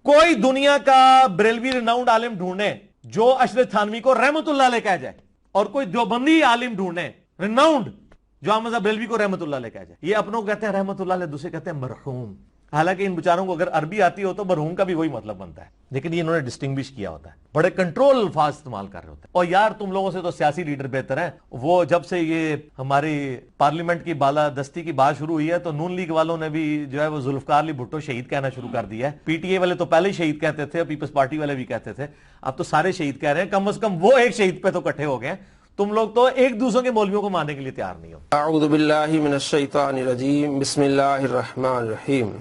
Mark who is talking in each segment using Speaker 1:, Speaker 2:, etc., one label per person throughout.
Speaker 1: कोई दुनिया का बरेलवी रिनाउंड आलिम ढूंढे जो अशरफ थानवी को रहमतुल्लाह अलैह कह जाए, और कोई देवबंदी आलिम ढूंढे रिनाउंड जो अहमद रजा बरेलवी को रहमतुल्लाह अलैह कह जाए। ये अपनों को कहते हैं रहमतुल्लाह अलैह, दूसरे कहते हैं मरहूम। हालांकि इन बेचारों को अगर अरबी आती हो तो मरहूम का भी वही मतलब बनता है, लेकिन ये इन्होंने डिस्टिंग्विश किया होता है, बड़े कंट्रोल अल्फाज इस्तेमाल कर रहे होते हैं। और यार तुम लोगों से तो सियासी लीडर बेहतर हैं। वो जब से ये हमारी पार्लियामेंट की बालादस्ती की बात शुरू हुई है तो नून लीग वालों ने भी जो है वो जुल्फकार अली भुट्टो शहीद कहना शुरू कर दिया है। पीटीए वाले तो पहले ही शहीद कहते थे, पीपल्स पार्टी वाले भी कहते थे, अब तो सारे शहीद कह रहे हैं। कम से कम वो एक शहीद पे तो इकट्ठे हो गए। तुम लोग तो एक दूसरों के मौलवियों को मानने के लिए तैयार नहीं हो।
Speaker 2: अऊज़ु बिल्लाहि मिनश शैतानिर रजीम, बिस्मिल्लाहिर रहमानिर रहीम।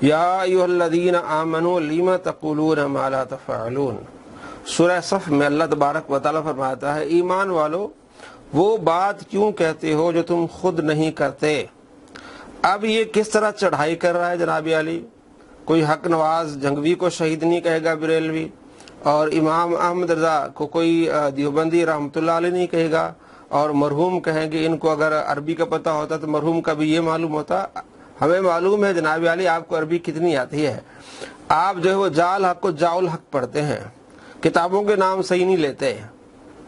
Speaker 2: या अय्युहल्लज़ीना आमनू लिमा तक़ूलूना मा ला तफ़अलून। सूरह सफ में अल्लाह तबारक व तआला फरमाता है, ईमान वालो वो बात क्यों कहते हो जो तुम खुद नहीं करते। अब ये किस तरह चढ़ाई कर रहा है जनाब अली। कोई हक नवाज जंगवी को शहीद नहीं कहेगा बरेलवी, और इमाम अहमद रजा को कोई देवबंदी रहमतुल्लाह अलैह नहीं कहेगा, और मरहूम कहेंगे। इनको अगर अरबी का पता होता तो मरहूम का भी ये मालूम होता। हमें मालूम है जनाब अली आपको अरबी कितनी आती है। आप जो है वो जाल हक को जाउल हक पढ़ते हैं, किताबों के नाम सही नहीं लेते,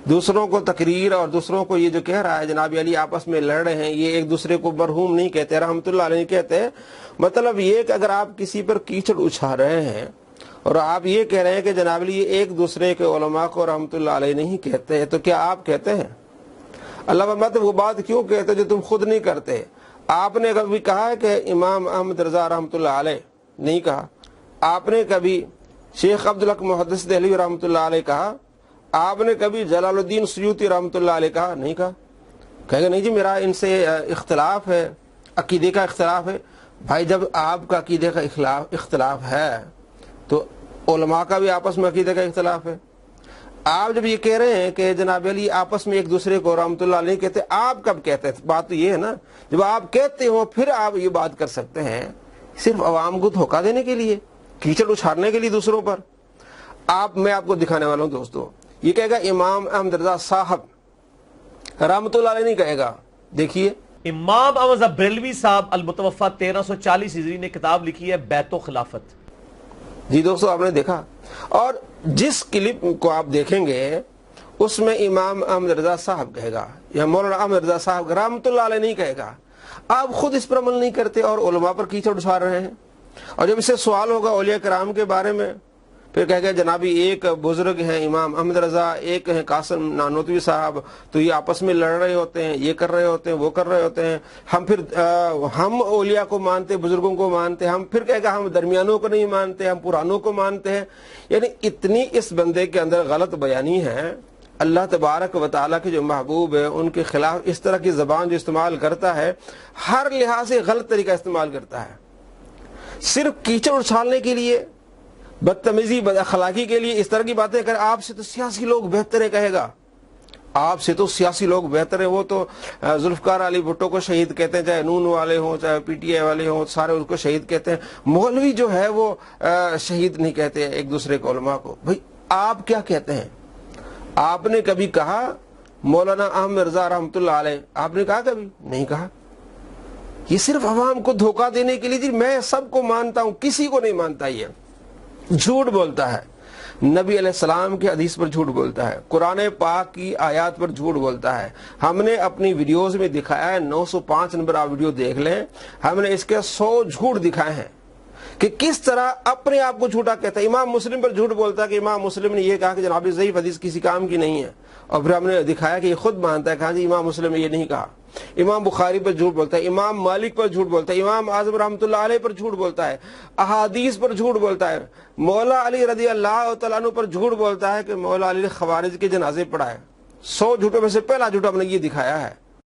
Speaker 2: दूसरों को तकरीर और दूसरों को ये जो कह रहा है जनाब अली आपस में लड़ रहे हैं, ये एक दूसरे को मरहूम नहीं कहते, रहमतुल्लाह अलैह नहीं कहते। मतलब ये कि अगर आप किसी पर कीचड़ उछाल रहे हैं और आप ये कह रहे हैं कि जनाब अली ये एक दूसरे के उलमा को रहमतुल्लाह अलैह नहीं कहते, तो क्या आप कहते हैं? अल्लाह फरमाते वो बात क्यों कहते जो तुम खुद नहीं करते। आपने कभी कहा है कि इमाम अहमद रजा रहमतुल्लाह अलैह? नहीं कहा। आपने कभी शेख अब्दुल हक मुहद्दिस देहलवी रहमतुल्लाह अलैह कहा? आपने कभी जलालुद्दीन सुयूती रहमतुल्लाह अलैह कहा? नहीं कहा। कहेगा नहीं जी मेरा इनसे इख्तिलाफ है, अकीदे का इख्तिलाफ है। भाई जब आपका अकीदे का इख्तिलाफ है तो उलमा का भी आपस में अकीदे का इख्तिलाफ है। आप जब ये कह रहे हैं कि जनाब अली आपस में एक दूसरे को रहमतुल्लाह नहीं कहते, आप कब कहते हैं? बात तो ये है ना, जब आप कहते हो फिर आप ये बात कर सकते हैं सिर्फ अवाम को धोखा देने के लिए, कीचड़ उछालने के लिए दूसरों पर। मैं आपको दिखाने वाला हूँ दोस्तों। ये कहेगा इमाम अहमद रजा साहब रहमतुल्लाह अलैह नहीं कहेगा। देखिए
Speaker 1: इमाम अहमद रजा बरेलवी साहब अल-मुतवफ़ा 1340 हिजरी ने किताब लिखी है बैतो खिलाफत।
Speaker 2: जी दोस्तों आपने देखा, और जिस क्लिप को आप देखेंगे उसमें इमाम अहमद रजा साहब कहेगा या मौलाना अहमद रजा साहब रहमतुल्लाह अलैह नहीं कहेगा। आप खुद इस पर अमल नहीं करते और उलमा पर कीचड़ उछाल रहे हैं। और जब इससे सवाल होगा औलिया कराम के बारे में, फिर कहेगा जनाबी एक बुजुर्ग हैं इमाम अहमद रजा, एक हैं कासिम नानोतवी साहब, तो ये आपस में लड़ रहे होते हैं, ये कर रहे होते हैं, वो कर रहे होते हैं। हम औलिया को मानते, बुजुर्गों को मानते, हम फिर कहेगा हम दरमियानों को नहीं मानते, हम पुरानों को मानते हैं। यानी इतनी इस बंदे के अंदर गलत बयानी है। अल्लाह तबारक व तआला के जो महबूब है उनके खिलाफ इस तरह की जबान जो इस्तेमाल करता है, हर लिहाज से गलत तरीका इस्तेमाल करता है, सिर्फ कीचड़ उछालने के लिए, बदतमीजी बदअखलाकी के लिए इस तरह की बातें कर। आपसे तो सियासी लोग बेहतर है कहेगा, आपसे तो सियासी लोग बेहतर है। वो तो जुल्फकार अली भुट्टो को शहीद कहते हैं, चाहे नून वाले हों चाहे पीटीए वाले हों, सारे उसको शहीद कहते हैं। मौलवी जो है वो शहीद नहीं कहते एक दूसरे को, उलमा को। भाई आप क्या कहते हैं? आपने कभी कहा मौलाना अहमद रजा रहमतुल्लाह अलैह? आपने कहा कभी? नहीं कहा। ये सिर्फ अवाम को धोखा देने के लिए जी मैं सबको मानता हूं, किसी को नहीं मानता। ये झूठ बोलता है, नबी अलैहिस्सलाम के हदीस पर झूठ बोलता है, कुरान पाक की आयत पर झूठ बोलता है। हमने अपनी वीडियोस में दिखाया है, 905 नंबर आप वीडियो देख लें, हमने इसके 100 झूठ दिखाए हैं कि किस तरह अपने आप को झूठा कहता है। इमाम मुस्लिम पर झूठ बोलता है कि इमाम मुस्लिम ने यह कहा कि जनाब ज़ईफ़ हदीस किसी काम की नहीं है, और फिर हमने दिखाया कि ये खुद मानता है, कहा जी इमाम मुस्लिम ने ये नहीं कहा। इमाम बुखारी पर झूठ बोलता है, इमाम मालिक पर झूठ बोलता है, इमाम आज़म रहमतुल्लाह अलैह पर झूठ बोलता है, अहादीस पर झूठ बोलता है, मौला अली रज़ी अल्लाह तआला अन्हु पर झूठ बोलता है कि मौला अली ने खवारिज के जनाजे पढ़ाए। 100 झूठों में से पहला झूठ हमने ये दिखाया है।